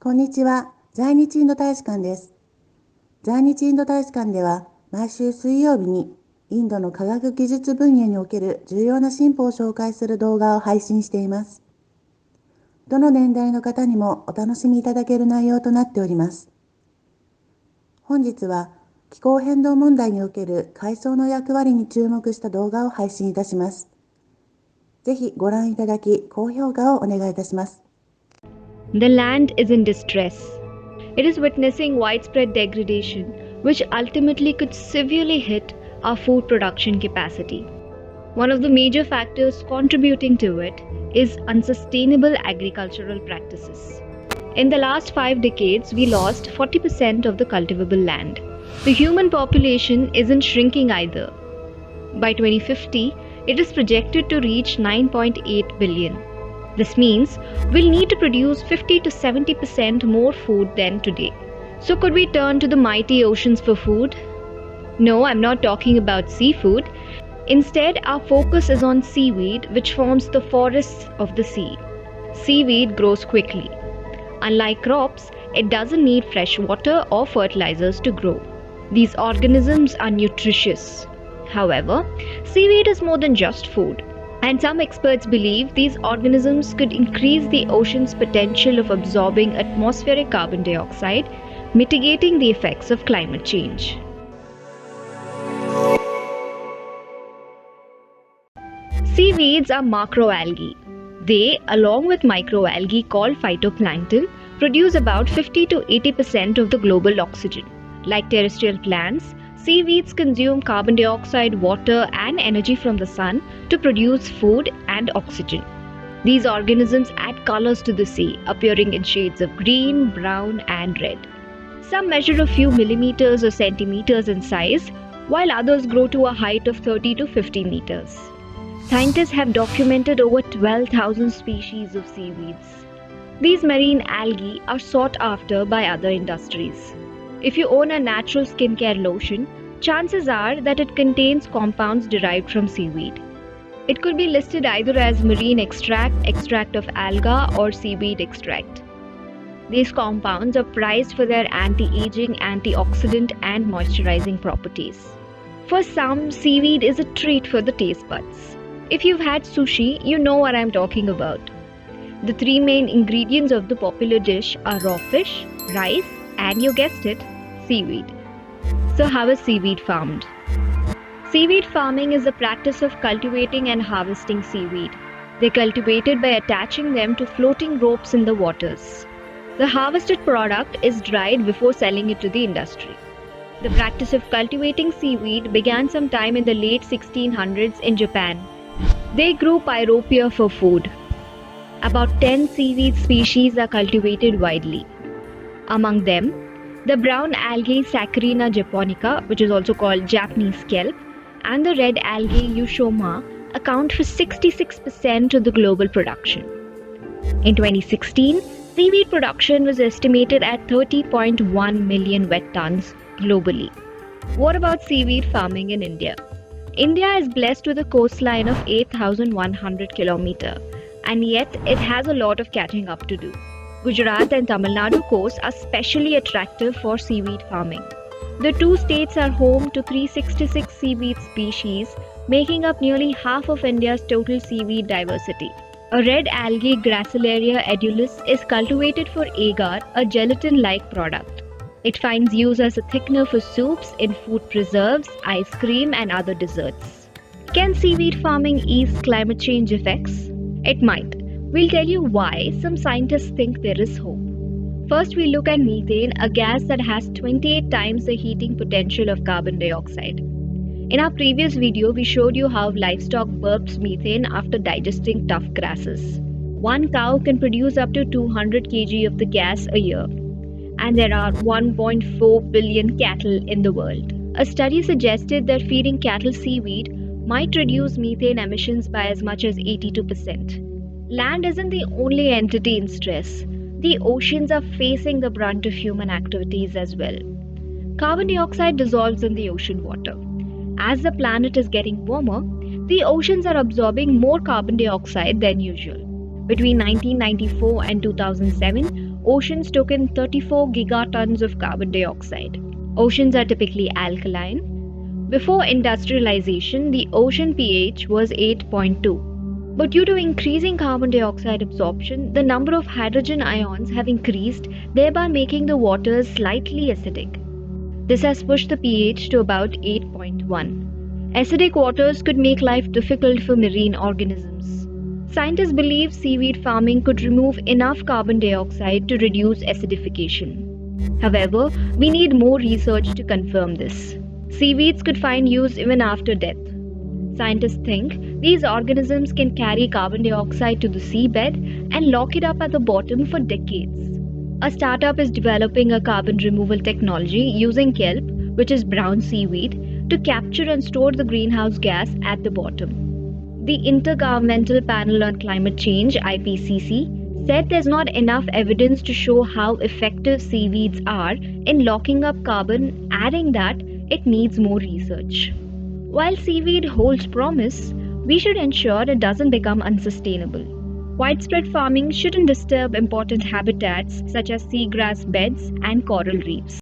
こんにちは。在日インド大使館です。在日インド大使館では、毎週水曜日にインドの科学技術分野における重要な進歩を紹介する動画を配信しています。どの年代の方にもお楽しみいただける内容となっております。本日は、気候変動問題における海藻の役割に注目した動画を配信いたします。ぜひご覧いただき、高評価をお願いいたします。The land is in distress. It is witnessing widespread degradation, which ultimately could severely hit our food production capacity. One of the major factors contributing to it is unsustainable agricultural practices. In the last 5 decades, we lost 40% of the cultivable land. The human population isn't shrinking either. By 2050, it is projected to reach 9.8 billion. This means we'll need to produce 50 to 70% more food than today. So could we turn to the mighty oceans for food? No, I'm not talking about seafood. Instead, our focus is on seaweed, which forms the forests of the sea. Seaweed grows quickly. Unlike crops, it doesn't need fresh water or fertilizers to grow. These organisms are nutritious. However, seaweed is more than just food. And some experts believe these organisms could increase the ocean's potential of absorbing atmospheric carbon dioxide, mitigating the effects of climate change. Seaweeds are macroalgae. They, along with microalgae called phytoplankton, produce about 50 to 80% of the global oxygen. Like terrestrial plants, seaweeds consume carbon dioxide, water, and energy from the sun to produce food and oxygen. These organisms add colors to the sea, appearing in shades of green, brown, and red. Some measure a few millimeters or centimeters in size, while others grow to a height of 30 to 50 meters. Scientists have documented over 12,000 species of seaweeds. These marine algae are sought after by other industries. If you own a natural skincare lotion, chances are that it contains compounds derived from seaweed. It could be listed either as marine extract, extract of alga, or seaweed extract. These compounds are prized for their anti-aging, antioxidant, and moisturizing properties. For some, seaweed is a treat for the taste buds. If you've had sushi, you know what I'm talking about. The 3 main ingredients of the popular dish are raw fish, rice, and you guessed it, seaweed. So how is seaweed farmed? Seaweed farming is the practice of cultivating and harvesting seaweed. They're cultivated by attaching them to floating ropes in the waters. The harvested product is dried before selling it to the industry. The practice of cultivating seaweed began sometime in the late 1600s in Japan. They grew pyropia for food. About 10 seaweed species are cultivated widely. Among them, the brown algae Saccharina japonica, which is also called Japanese kelp, and the red algae Euphorma account for 66% of the global production. In 2016, seaweed production was estimated at 30.1 million wet tons globally. What about seaweed farming in India? India is blessed with a coastline of 8,100 kilometers, and yet it has a lot of catching up to do. Gujarat and Tamil Nadu coasts are specially attractive for seaweed farming. The 2 states are home to 366 seaweed species, making up nearly half of India's total seaweed diversity. A red algae Gracilaria edulis is cultivated for agar, a gelatin-like product. It finds use as a thickener for soups, in food preserves, ice cream, and other desserts. Can seaweed farming ease climate change effects? It might. We'll tell you why some scientists think there is hope. First, we look at methane, a gas that has 28 times the heating potential of carbon dioxide. In our previous video, we showed you how livestock burps methane after digesting tough grasses. One cow can produce up to 200 kg of the gas a year. And there are 1.4 billion cattle in the world. A study suggested that feeding cattle seaweed might reduce methane emissions by as much as 82%. Land isn't the only entity in stress. The oceans are facing the brunt of human activities as well. Carbon dioxide dissolves in the ocean water. As the planet is getting warmer, the oceans are absorbing more carbon dioxide than usual. Between 1994 and 2007, oceans took in 34 gigatons of carbon dioxide. Oceans are typically alkaline. Before industrialization, the ocean pH was 8.2. But due to increasing carbon dioxide absorption, the number of hydrogen ions have increased, thereby making the waters slightly acidic. This has pushed the pH to about 8.1. Acidic waters could make life difficult for marine organisms. Scientists believe seaweed farming could remove enough carbon dioxide to reduce acidification. However, we need more research to confirm this. Seaweeds could find use even after death. Scientists think these organisms can carry carbon dioxide to the seabed and lock it up at the bottom for decades. A startup is developing a carbon removal technology using kelp, which is brown seaweed, to capture and store the greenhouse gas at the bottom. The Intergovernmental Panel on Climate Change (IPCC) said there's not enough evidence to show how effective seaweeds are in locking up carbon, adding that it needs more research. While seaweed holds promise, we should ensure it doesn't become unsustainable. Widespread farming shouldn't disturb important habitats such as seagrass beds and coral reefs.